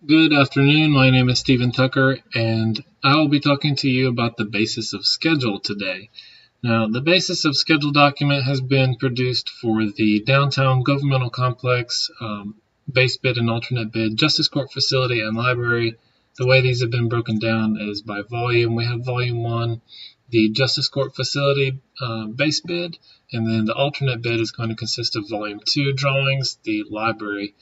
Good afternoon. My name is Stephen Tucker, and I will be talking to you about the basis of schedule today. Now, the basis of schedule document has been produced for the downtown governmental complex, base bid and alternate bid, justice court facility, and library. The way these have been broken down is by volume. We have volume 1, the justice court facility base bid, and then the alternate bid is going to consist of volume 2 drawings, the library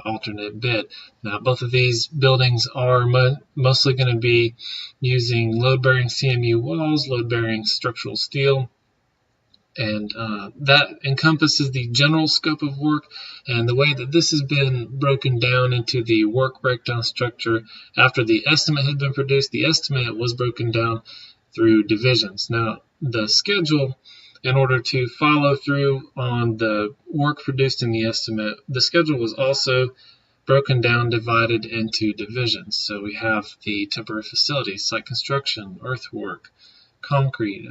alternate bid. Now, both of these buildings are mostly going to be using load-bearing CMU walls, load-bearing structural steel, and that encompasses the general scope of work. And the way that this has been broken down into the work breakdown structure after the estimate had been produced, the estimate was broken down through divisions. Now, the schedule, in order to follow through on the work produced in the estimate, the schedule was also broken down, divided into divisions. So we have the temporary facilities, site construction, earthwork, concrete,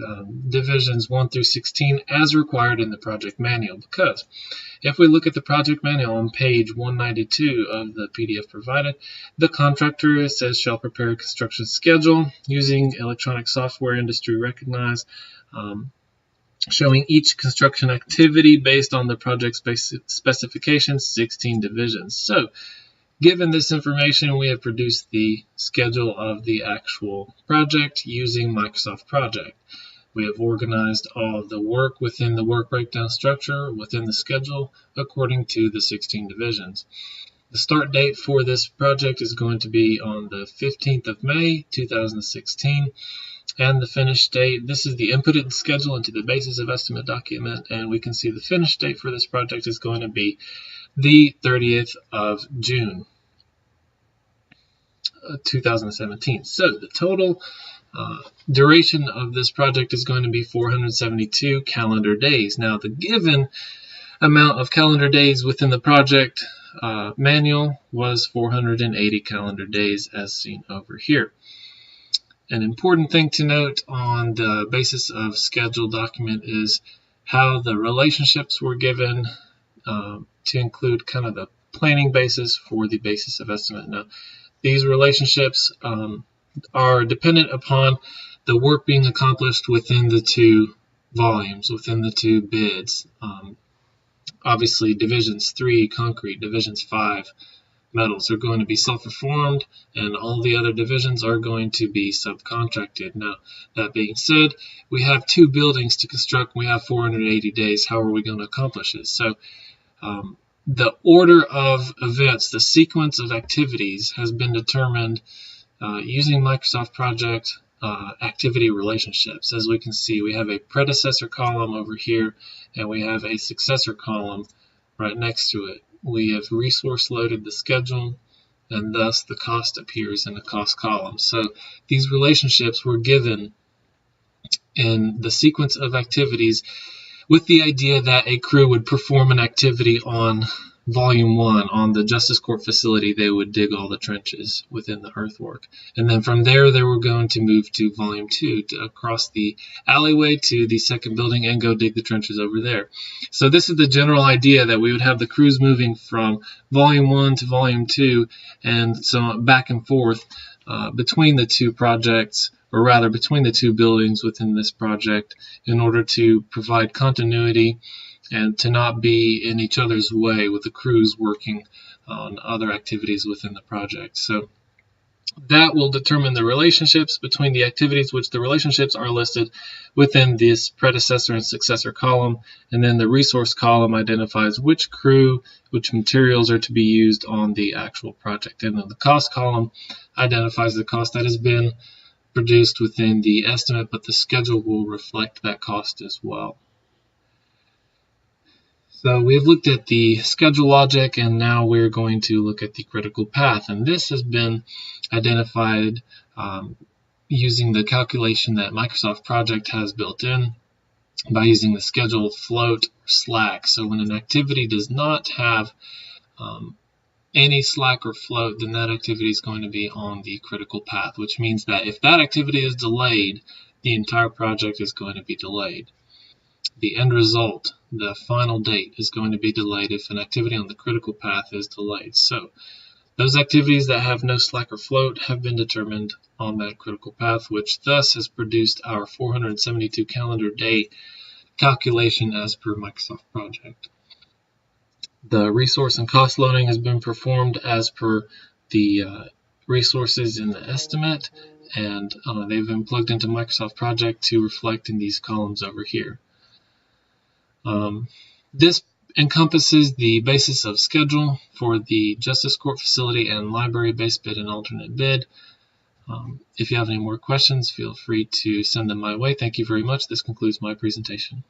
divisions 1 through 16 as required in the project manual. Because if we look at the project manual on page 192 of the PDF provided, the contractor, it says, shall prepare a construction schedule using electronic software industry recognized, showing each construction activity based on the project specifications, 16 divisions. So, given this information, we have produced the schedule of the actual project using Microsoft Project. We have organized all of the work within the work breakdown structure within the schedule according to the 16 divisions. The start date for this project is going to be on the 15th of May, 2016. And the finish date, this is the inputted schedule into the basis of estimate document, and we can see the finish date for this project is going to be the 30th of June, 2017. So the total duration of this project is going to be 472 calendar days. Now, the given amount of calendar days within the project manual was 480 calendar days, as seen over here. An important thing to note on the basis of schedule document is how the relationships were given to include kind of the planning basis for the basis of estimate. Now, these relationships are dependent upon the work being accomplished within the two volumes, within the two bids. Obviously, divisions 3, concrete, divisions 5, metals are going to be self-performed, and all the other divisions are going to be subcontracted. Now, that being said, we have two buildings to construct. We have 480 days. How are we going to accomplish it? So the order of events, the sequence of activities has been determined using Microsoft Project activity relationships. As we can see, we have a predecessor column over here, and we have a successor column right next to it. We have resource loaded the schedule, and thus the cost appears in the cost column. So these relationships were given in the sequence of activities with the idea that a crew would perform an activity on volume 1 on the justice court facility. They would dig all the trenches within the earthwork, and then from there they were going to move to volume 2 to across the alleyway to the second building and go dig the trenches over there. So this is the general idea, that we would have the crews moving from volume 1 to volume 2 and so back and forth between the two projects, or rather between the two buildings within this project, in order to provide continuity and to not be in each other's way with the crews working on other activities within the project. So that will determine the relationships between the activities, which the relationships are listed within this predecessor and successor column, and then the resource column identifies which crew, which materials are to be used on the actual project, and then the cost column identifies the cost that has been produced within the estimate, but the schedule will reflect that cost as well. So we've looked at the schedule logic, and now we're going to look at the critical path. And this has been identified using the calculation that Microsoft Project has built in by using the schedule float or slack. So when an activity does not have any slack or float, then that activity is going to be on the critical path, which means that if that activity is delayed, the entire project is going to be delayed. The end result, the final date, is going to be delayed if an activity on the critical path is delayed. So Those activities that have no slack or float have been determined on that critical path, which thus has produced our 472 calendar day calculation as per Microsoft Project. The resource and cost loading has been performed as per the resources in the estimate, and they've been plugged into Microsoft Project to reflect in these columns over here. This encompasses the basis of schedule for the Justice Court facility and library base bid and alternate bid. If you have any more questions, feel free to send them my way. Thank you very much. This concludes my presentation.